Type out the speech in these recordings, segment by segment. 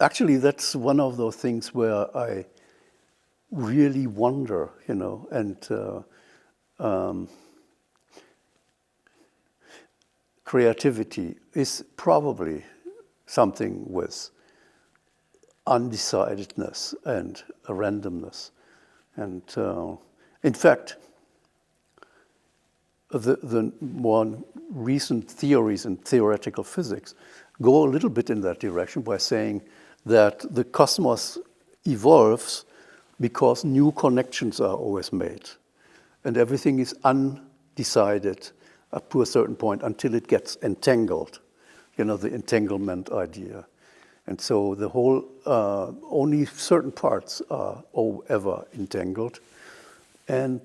Actually, that's one of those things where I really wonder, and creativity is probably something with undecidedness and a randomness. And in fact, the more recent theories in theoretical physics go a little bit in that direction by saying that the cosmos evolves because new connections are always made. And everything is undecided up to a certain point until it gets entangled, the entanglement idea. And so the whole, only certain parts are ever entangled. And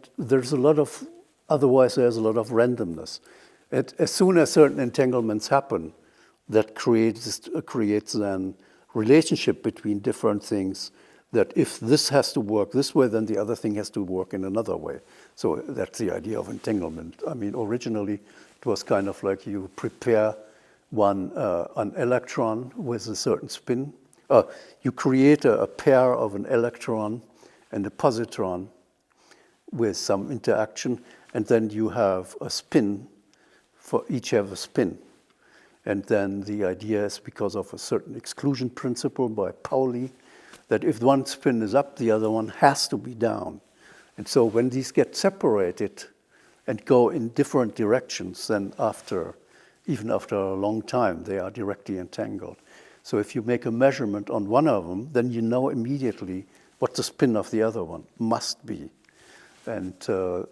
otherwise there's a lot of randomness. As soon as certain entanglements happen, that creates then relationship between different things, that if this has to work this way, then the other thing has to work in another way. So that's the idea of entanglement. I mean, originally it was kind of like you prepare an electron with a certain spin. You create a pair of an electron and a positron with some interaction, and then you have a spin, for each have a spin. And then the idea is, because of a certain exclusion principle by Pauli, that if one spin is up, the other one has to be down. And so when these get separated and go in different directions, then even after a long time, they are directly entangled. So if you make a measurement on one of them, then you know immediately what the spin of the other one must be. And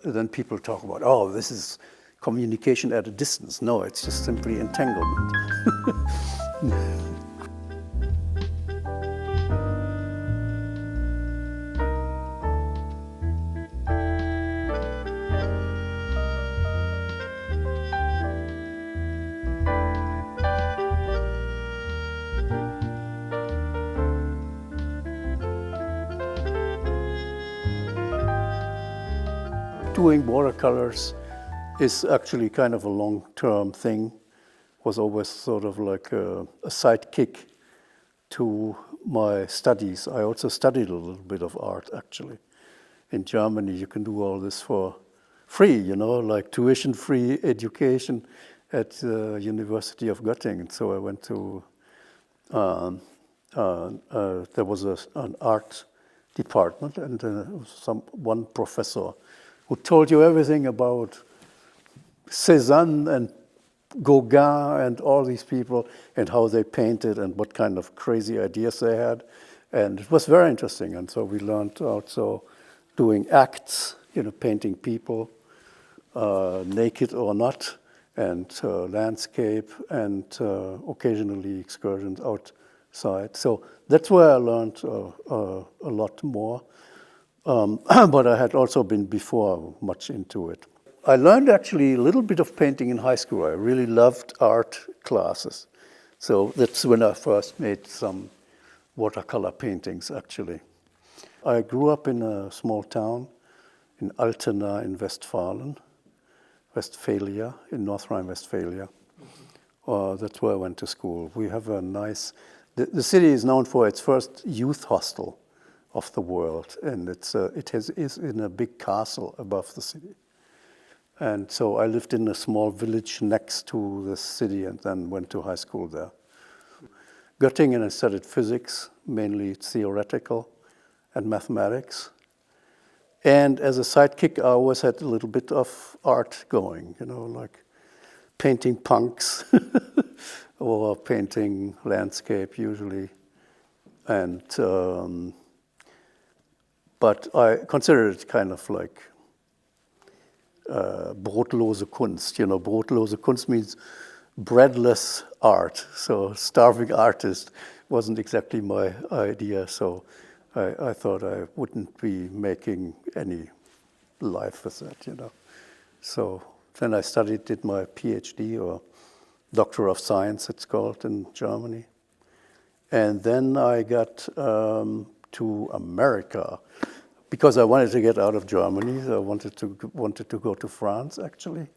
then people talk about, oh, this is communication at a distance. No, it's just simply entanglement. Doing watercolors is actually kind of a long-term thing. Was always sort of like a sidekick to my studies. I also studied a little bit of art, actually. In Germany, you can do all this for free, like tuition-free education at the University of Göttingen. So I went to, there was an art department, and one professor who told you everything about Cézanne and Gauguin and all these people and how they painted and what kind of crazy ideas they had. And it was very interesting. And so we learned also doing acts, painting people, naked or not, and landscape, and occasionally excursions outside. So that's where I learned a lot more. But I had also been before much into it. I learned actually a little bit of painting in high school. I really loved art classes. So that's when I first made some watercolor paintings, actually. I grew up in a small town in Altena in Westphalia, in North Rhine-Westphalia. That's where I went to school. We have a nice... The city is known for its first youth hostel of the world, and is in a big castle above the city. And so I lived in a small village next to the city and then went to high school there. Göttingen, I studied physics, mainly theoretical, and mathematics. And as a sidekick, I always had a little bit of art going, like painting punks or painting landscape usually. And but I consider it kind of like brotlose Kunst. Brotlose Kunst means breadless art. So starving artist wasn't exactly my idea. So I thought I wouldn't be making any life with that, So then I did my PhD, or Doctor of Science, it's called in Germany. And then I got to America because I wanted to get out of Germany. So I wanted to go to France, actually,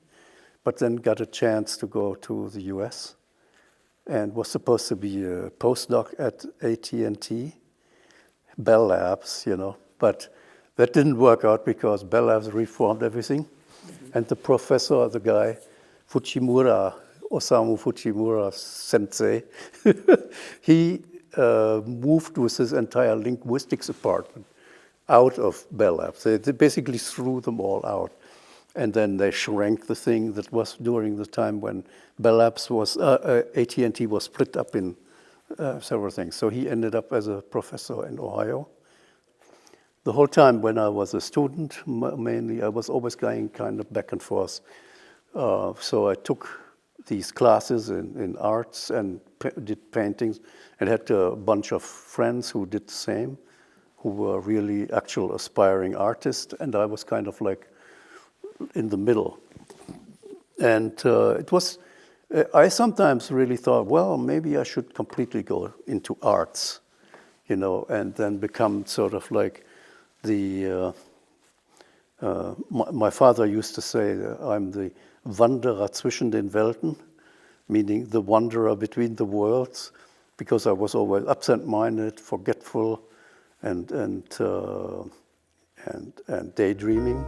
but then got a chance to go to the US and was supposed to be a postdoc at AT&T, Bell Labs, but that didn't work out because Bell Labs reformed everything. And the professor, the guy, Osamu Fujimura sensei, he moved with his entire linguistics department out of Bell Labs. They basically threw them all out. And then they shrank the thing. That was during the time when Bell Labs was, AT&T was split up in several things. So he ended up as a professor in Ohio. The whole time when I was a student, mainly, I was always going kind of back and forth. So I took these classes in arts and did paintings, and had a bunch of friends who did the same, who were really actual aspiring artists, and I was kind of like in the middle. And it was, I sometimes really thought, well, maybe I should completely go into arts, and then become sort of like the, my father used to say, I'm the Wanderer zwischen den Welten, meaning the wanderer between the worlds, because I was always absent-minded, forgetful, and daydreaming.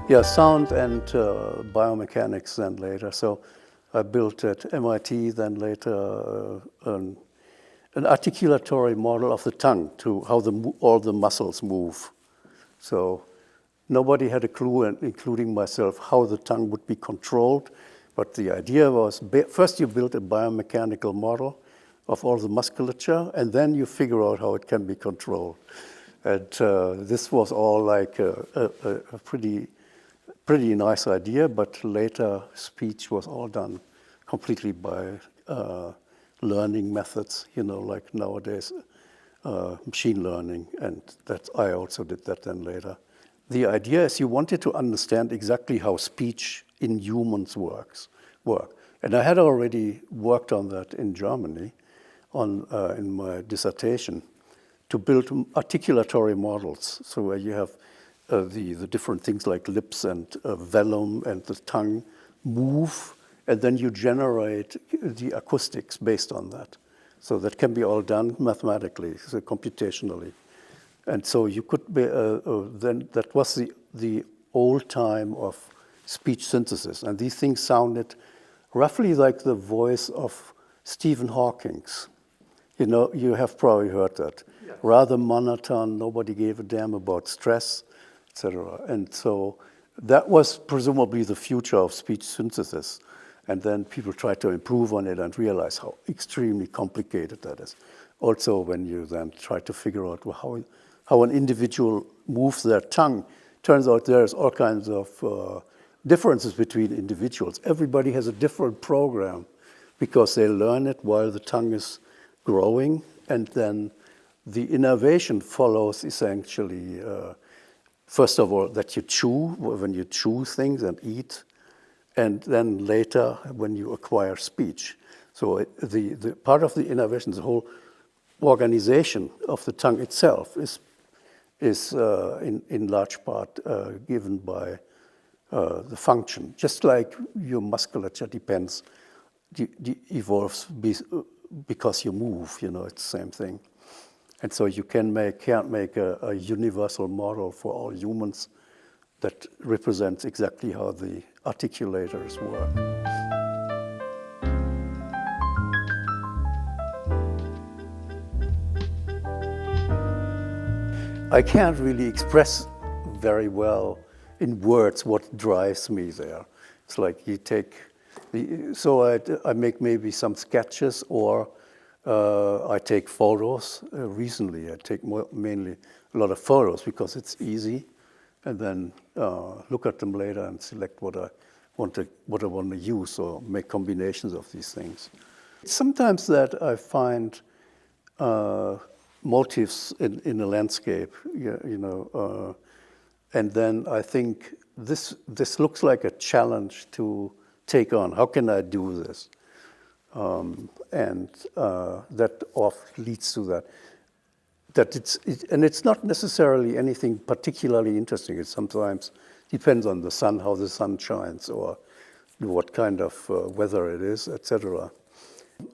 Yeah, sound and biomechanics then later. So I built at MIT then later an articulatory model of the tongue to how all the muscles move. So nobody had a clue, including myself, how the tongue would be controlled. But the idea was, first you build a biomechanical model of all the musculature, and then you figure out how it can be controlled. And this was all like a pretty nice idea, but later speech was all done completely by learning methods, like nowadays machine learning, and that I also did that then later. The idea is you wanted to understand exactly how speech in humans work. And I had already worked on that in Germany in my dissertation to build articulatory models. So where you have the different things like lips and velum and the tongue move, and then you generate the acoustics based on that. So that can be all done mathematically, so computationally. And so you could be, then that was the old time of speech synthesis. And these things sounded roughly like the voice of Stephen Hawking's. You have probably heard that. Yeah. Rather monotone, nobody gave a damn about stress, etc. And so that was presumably the future of speech synthesis. And then people tried to improve on it and realize how extremely complicated that is. Also, when you then try to figure out how an individual moves their tongue, turns out there's all kinds of differences between individuals. Everybody has a different program because they learn it while the tongue is growing, and then the innovation follows essentially, first of all, that you chew, when you chew things and eat, and then later when you acquire speech. So the part of the innovation, the whole organization of the tongue itself is in large part given by the function. Just like your musculature evolves because you move, it's the same thing. And so you can't make a universal model for all humans that represents exactly how the articulators work. I can't really express very well in words what drives me there. It's like you take, so I make maybe some sketches, or I take photos. Recently I take mainly a lot of photos because it's easy, and then look at them later and select what I want to use, or make combinations of these things. Sometimes that I find motifs in a landscape, and then I think this looks like a challenge to take on. How can I do this? And that often leads to that. and it's not necessarily anything particularly interesting. It sometimes depends on the sun, how the sun shines, or what kind of weather it is, etc.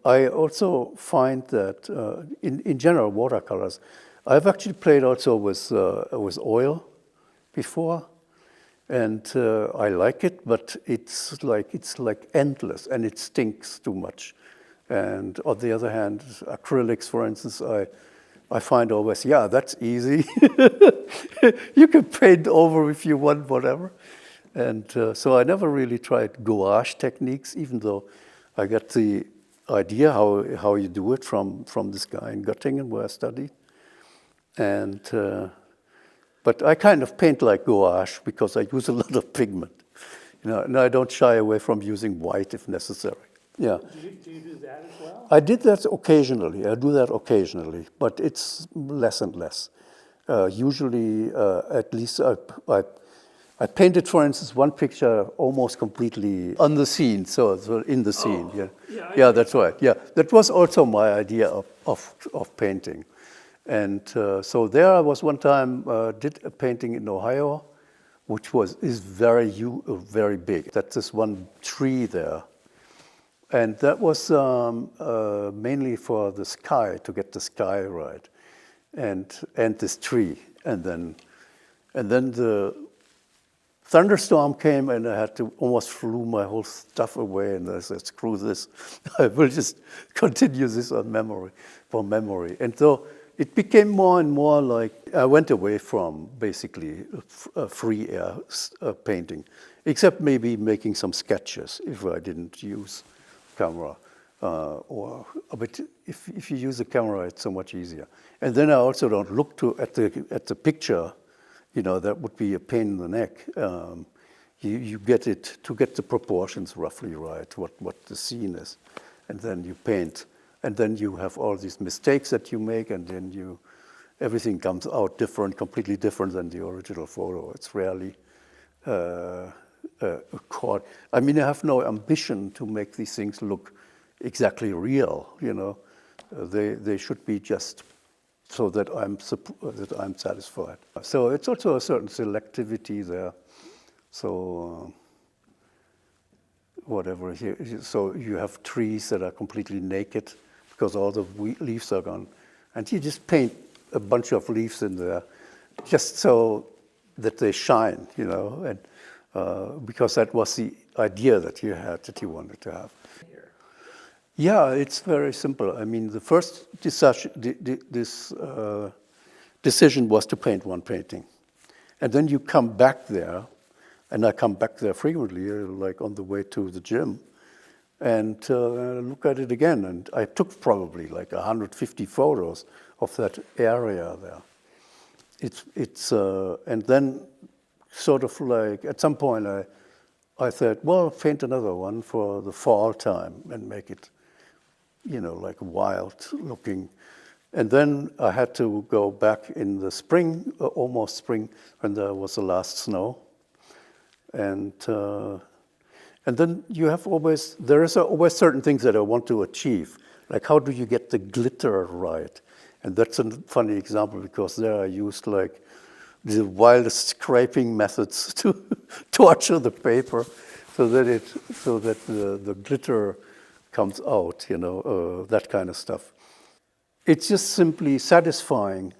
I also find that in general watercolors, I've actually played also with oil before, and I like it, but it's like endless, and it stinks too much. And on the other hand, acrylics, for instance, I find always, yeah, that's easy. You can paint over if you want, whatever. And so I never really tried gouache techniques, even though I got the idea how you do it from this guy in Göttingen where I studied. And but I kind of paint like gouache because I use a lot of pigment, and I don't shy away from using white if necessary. Yeah. Do you do that as well? I did that occasionally. I do that occasionally, but it's less and less. Usually, at least I painted, for instance, one picture almost completely on the scene, so in the scene. Yeah, that's right. Yeah, that was also my idea of painting. And so there I was one time, did a painting in Ohio, which is very big. That's this one tree there. And that was mainly for the sky, to get the sky right, and this tree. And then the thunderstorm came, and I had to almost threw my whole stuff away, and I said, screw this. I will just continue this from memory. And so it became more and more like I went away from basically free air painting, except maybe making some sketches if I didn't use camera. But if you use a camera, it's so much easier. And then I also don't look at the picture. That would be a pain in the neck. You get it to get the proportions roughly right, what the scene is, and then you paint, and then you have all these mistakes that you make, and then everything comes out completely different than the original photo. It's rarely caught. I mean, I have no ambition to make these things look exactly real. They should be just so that I'm satisfied. So it's also a certain selectivity there. So whatever here, so you have trees that are completely naked because all the leaves are gone, and you just paint a bunch of leaves in there, just so that they shine, and because that was the idea that you wanted to have. Yeah, it's very simple. I mean, the first decision was to paint one painting. And then you come back there, and I come back there frequently, like on the way to the gym, and look at it again. And I took probably like 150 photos of that area there. And then sort of like at some point I thought, well, paint another one for the fall time and make it like wild looking. And then I had to go back in the spring, almost spring, when there was the last snow. And then there is always certain things that I want to achieve. Like how do you get the glitter right? And that's a funny example because there I used like the wildest scraping methods to torture the paper so that the glitter comes out, that kind of stuff. It's just simply satisfying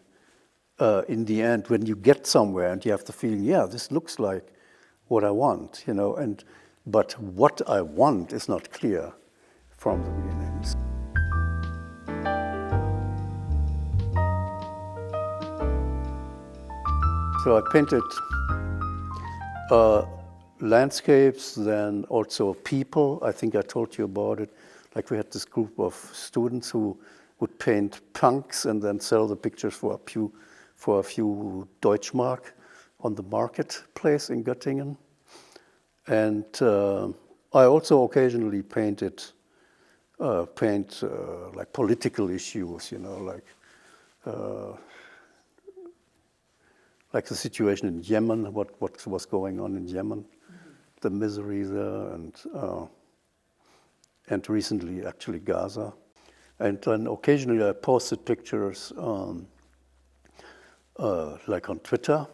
in the end when you get somewhere and you have the feeling, yeah, this looks like what I want, but what I want is not clear from the beginning. So I painted landscapes, then also people. I think I told you about it. Like we had this group of students who would paint punks and then sell the pictures for a few Deutschmark on the marketplace in Göttingen. And I also occasionally paint like political issues, like the situation in Yemen, what was going on in Yemen, the misery there, and recently actually Gaza. And then occasionally I posted pictures like on Twitter,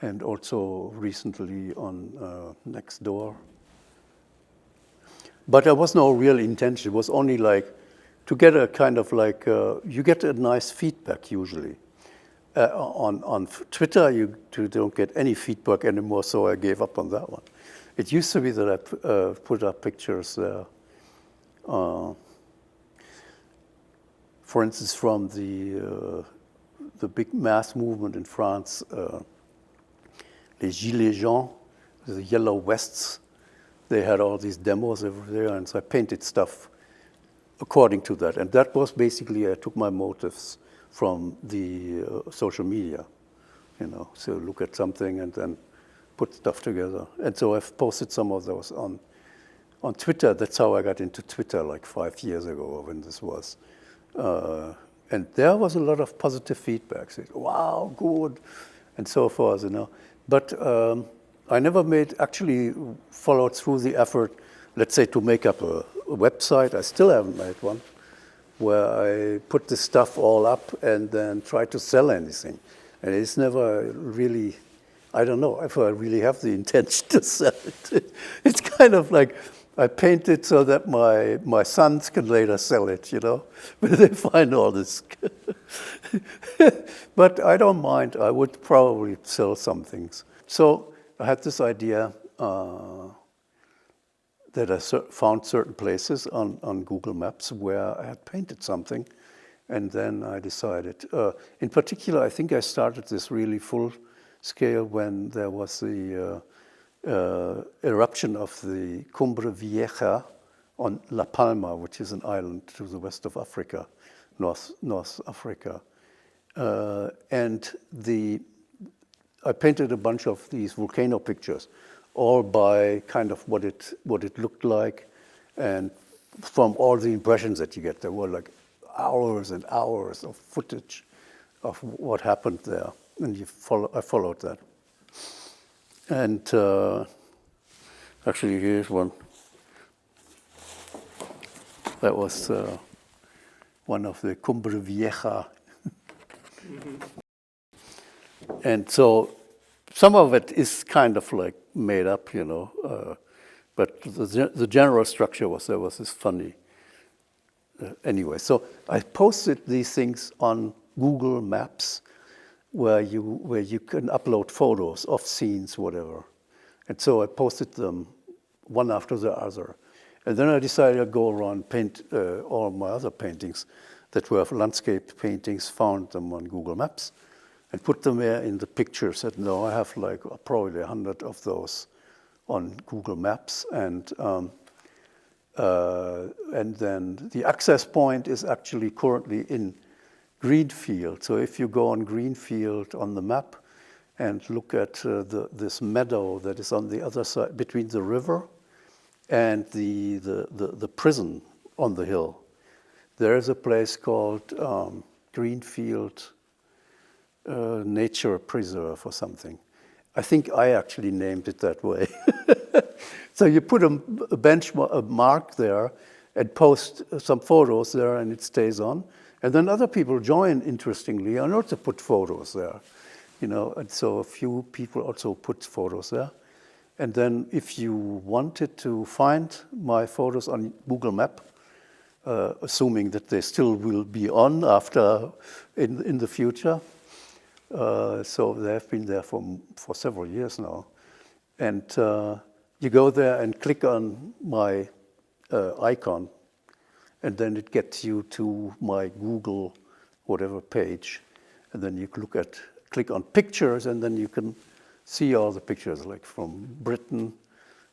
and also recently on Nextdoor. But there was no real intention. It was only like to get a kind of like, you get a nice feedback usually. On Twitter, you don't get any feedback anymore, so I gave up on that one. It used to be that I put up pictures there. For instance, from the big mass movement in France, les Gilets jaunes, the yellow vests, they had all these demos over there, and so I painted stuff according to that. And that was basically, I took my motives from the social media, so look at something and then put stuff together. And so I've posted some of those on Twitter. That's how I got into Twitter like 5 years ago when this was. And there was a lot of positive feedback, saying, wow, good, and so forth, But I never actually followed through the effort, let's say, to make up a website. I still haven't made one, where I put this stuff all up and then try to sell anything. And it's never really, I don't know if I really have the intention to sell it. It's kind of like I paint it so that my sons can later sell it, when they find all this. But I don't mind. I would probably sell some things. So I had this idea that I found certain places on Google Maps where I had painted something, and then I decided. In particular, I think I started this really full scale when there was the eruption of the Cumbre Vieja on La Palma, which is an island to the west of Africa, North Africa. And I painted a bunch of these volcano pictures, all by kind of what it looked like, and from all the impressions that you get. There were like hours and hours of footage of what happened there, and I followed that. And actually, here's one. That was one of the Cumbre Vieja. And so some of it is kind of like made up, but the general structure was there was this funny. Anyway, so I posted these things on Google Maps, where you can upload photos of scenes, whatever. And so I posted them one after the other. And then I decided I'd go around paint all my other paintings that were landscape paintings, found them on Google Maps, and put them there in the pictures. And now I have like probably 100 of those on Google Maps. And then the access point is actually currently in Greenfield. So if you go on Greenfield on the map and look at this meadow that is on the other side, between the river and the prison on the hill, there is a place called Greenfield Nature Preserve or something. I think I actually named it that way. So you put a mark there and post some photos there, and it stays on. And then other people join, interestingly, and also put photos there. And so a few people also put photos there. And then if you wanted to find my photos on Google Map, assuming that they still will be on after in the future, so they have been there for several years now. And you go there and click on my icon, and then it gets you to my Google whatever page. And then you click on pictures, and then you can see all the pictures, like from Britain,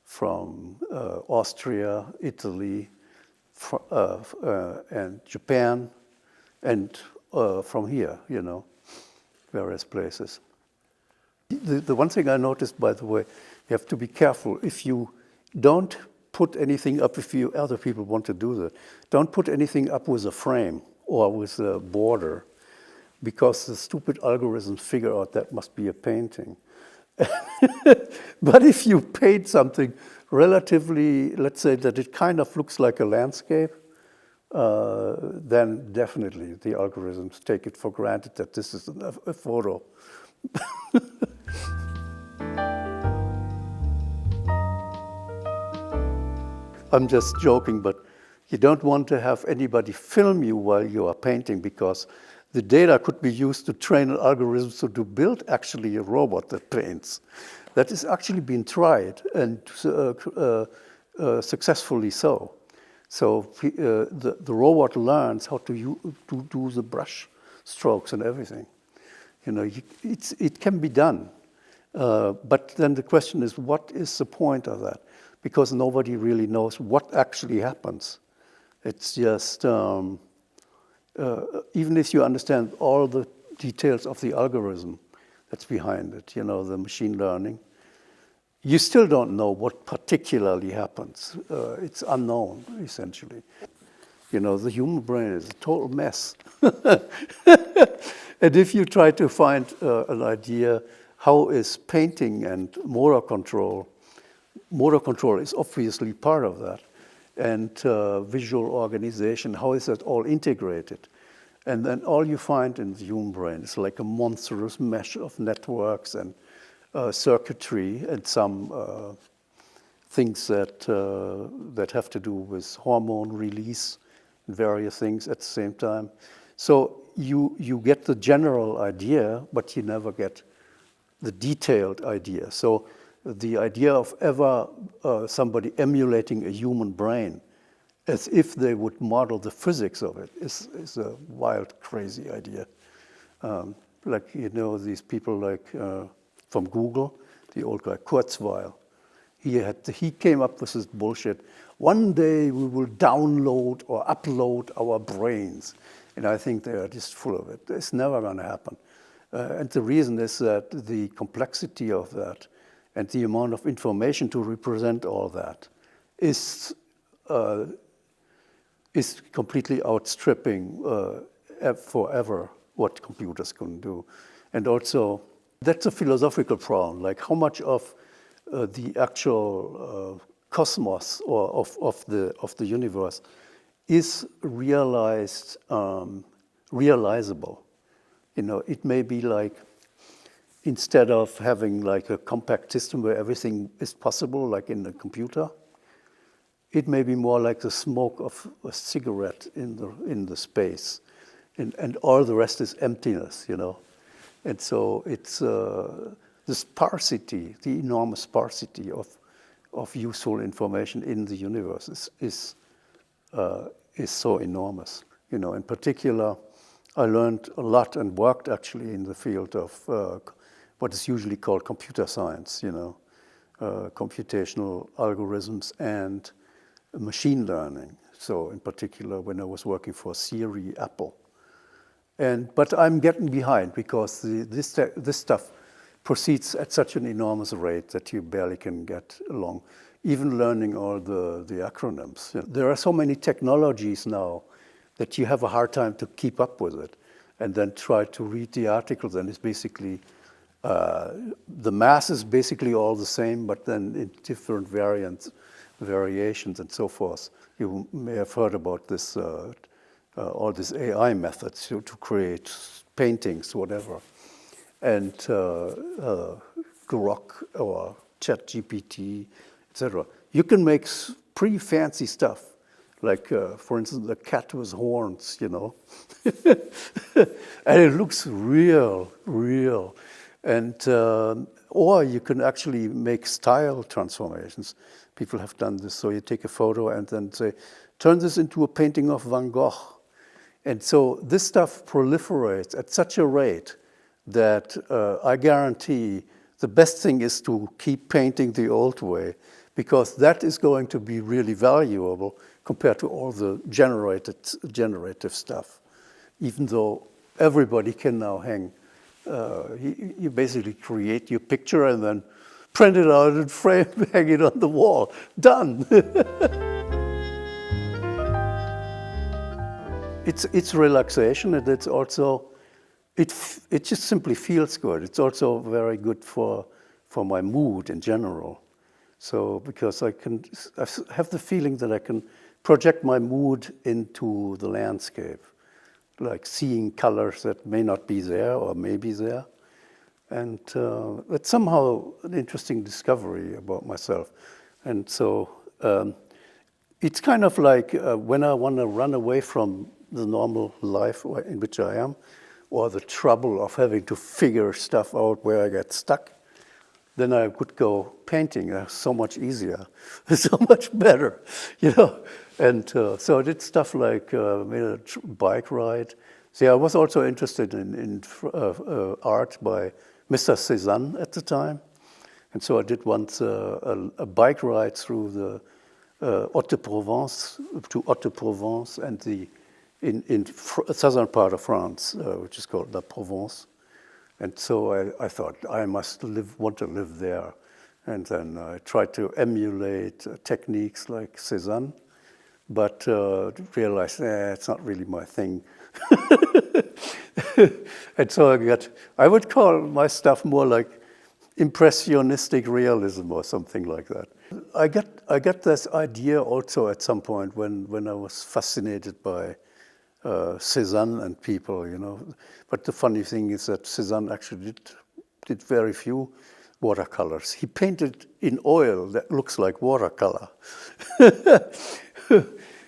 from Austria, Italy, and Japan, and from here, various places. The one thing I noticed, by the way, you have to be careful. If you don't put anything up, if other people want to do that, don't put anything up with a frame or with a border, because the stupid algorithms figure out that must be a painting. But if you paint something relatively, let's say that it kind of looks like a landscape, then definitely the algorithms take it for granted that this is a photo. I'm just joking, but you don't want to have anybody film you while you are painting, because the data could be used to train an algorithm to build actually a robot that paints. That is actually been tried, and successfully so. So the robot learns how to do the brush strokes and everything. You know, it can be done. But then the question is, what is the point of that? Because nobody really knows what actually happens. It's just, even if you understand all the details of the algorithm that's behind it, you know, the machine learning, you still don't know what particularly happens. It's unknown, essentially. You know, the human brain is a total mess. And if you try to find an idea, how is painting and motor control is obviously part of that, and visual organization, how is that all integrated? And then all you find in the human brain is like a monstrous mesh of networks and circuitry and some things that have to do with hormone release and various things at the same time. So you get the general idea, but you never get the detailed idea. So the idea of ever somebody emulating a human brain as if they would model the physics of it is a wild, crazy idea. Like, you know, these people like from Google, the old guy Kurzweil, he came up with this bullshit. One day we will download or upload our brains. And I think they are just full of it. It's never going to happen. And the reason is that the complexity of that and the amount of information to represent all that is completely outstripping forever what computers can do. And also, that's a philosophical problem, like how much of the actual cosmos or of the universe is realizable. You know, it may be like, instead of having like a compact system where everything is possible, like in a computer, it may be more like the smoke of a cigarette in the space, and all the rest is emptiness, you know. And so it's the sparsity, the enormous sparsity of useful information in the universe is so enormous. You know, in particular, I learned a lot and worked actually in the field of what is usually called computer science, you know, computational algorithms and machine learning. So in particular, when I was working for Siri, Apple. But I'm getting behind because this stuff proceeds at such an enormous rate that you barely can get along, even learning all the acronyms. You know, there are so many technologies now that you have a hard time to keep up with it, and then try to read the articles, and it's basically, the mass is basically all the same, but then in different variations and so forth. You may have heard about this, all these AI methods to create paintings, whatever. And Grok or ChatGPT, etc. You can make pretty fancy stuff. Like, for instance, the cat with horns, you know. And it looks real. And, or you can actually make style transformations. People have done this. So you take a photo and then say, turn this into a painting of Van Gogh. And so this stuff proliferates at such a rate that I guarantee the best thing is to keep painting the old way, because that is going to be really valuable compared to all the generative stuff. Even though everybody can now hang, you basically create your picture and then print it out and frame, hang it on the wall. Done. It's relaxation, and it's also, it just simply feels good. It's also very good for my mood in general. So because I have the feeling that I can project my mood into the landscape, like seeing colors that may not be there or may be there. And it's somehow an interesting discovery about myself. And so it's kind of like when I want to run away from the normal life in which I am, or the trouble of having to figure stuff out where I get stuck, then I could go painting. That's so much easier, so much better, you know. And so I did stuff like made a bike ride. See, I was also interested in art by Mr. Cézanne at the time. And so I did once a bike ride through the Haute-Provence, to Haute-Provence and the in southern part of France, which is called La Provence. And so I thought I must want to live there. And then I tried to emulate techniques like Cézanne, but realized it's not really my thing. And so I would call my stuff more like impressionistic realism or something like that. I got this idea also at some point when I was fascinated by Cézanne and people, you know. But the funny thing is that Cézanne actually did very few watercolors. He painted in oil that looks like watercolor.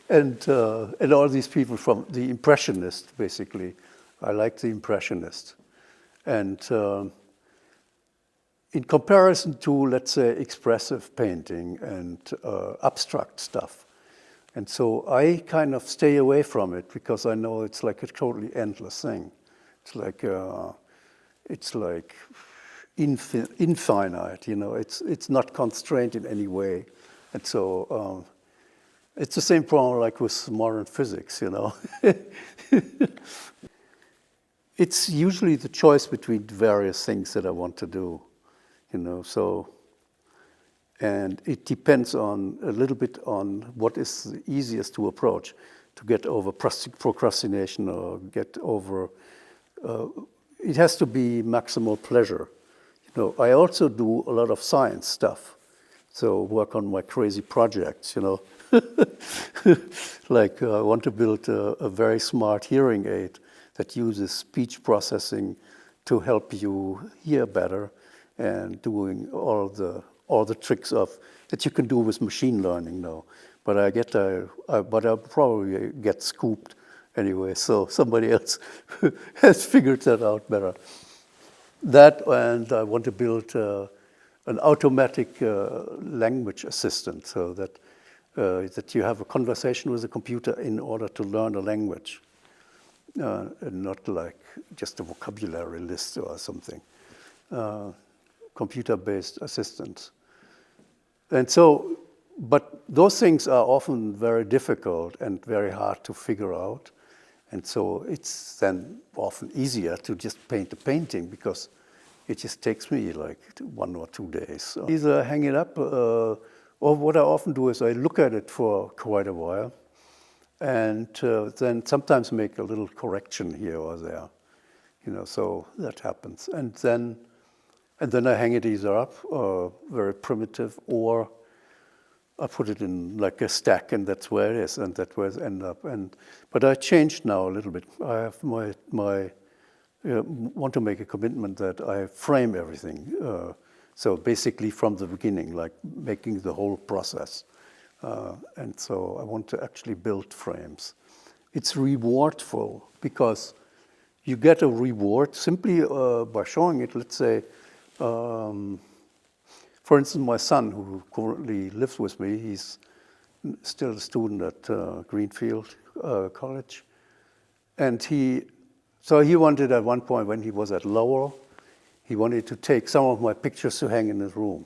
And all these people from the Impressionists, basically. I like the Impressionists. And in comparison to, let's say, expressive painting and abstract stuff. And so I kind of stay away from it because I know it's like a totally endless thing. It's like infinite, you know. It's not constrained in any way. And so it's the same problem like with modern physics, you know. It's usually the choice between various things that I want to do, you know. So, and it depends on a little bit on what is the easiest to approach, to get over procrastination or get over. It has to be maximal pleasure. You know, I also do a lot of science stuff, so work on my crazy projects, you know. Like I want to build a very smart hearing aid that uses speech processing to help you hear better, and doing all the tricks that you can do with machine learning now. But I'll probably get scooped anyway. So somebody else has figured that out better. That, and I want to build an automatic language assistant, so that you have a conversation with a computer in order to learn a language, and not like just a vocabulary list or something. Computer-based assistants. And so, but those things are often very difficult and very hard to figure out. And so it's then often easier to just paint a painting because it just takes me like 1 or 2 days. So either hang it up, or what I often do is I look at it for quite a while, and then sometimes make a little correction here or there, you know. So that happens, and then I hang it either up, very primitive, or I put it in like a stack, and that's where it is, and that's where it ends up. But I changed now a little bit. I have want to make a commitment that I frame everything. So basically from the beginning, like making the whole process. And so I want to actually build frames. It's rewardful because you get a reward simply by showing it. Let's say, for instance, my son, who currently lives with me, he's still a student at Greenfield College. And he wanted at one point, when he was at Lowell, he wanted to take some of my pictures to hang in his room.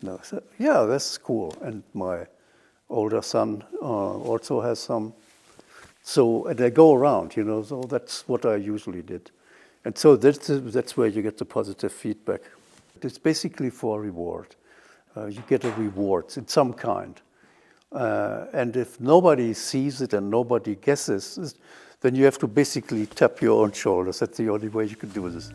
And I said, yeah, that's cool. And my older son also has some. So, and they go around, you know, so that's what I usually did. And so that's where you get the positive feedback. It's basically for reward. You get a reward in some kind. And if nobody sees it and nobody guesses, then you have to basically tap your own shoulders. That's the only way you can do this.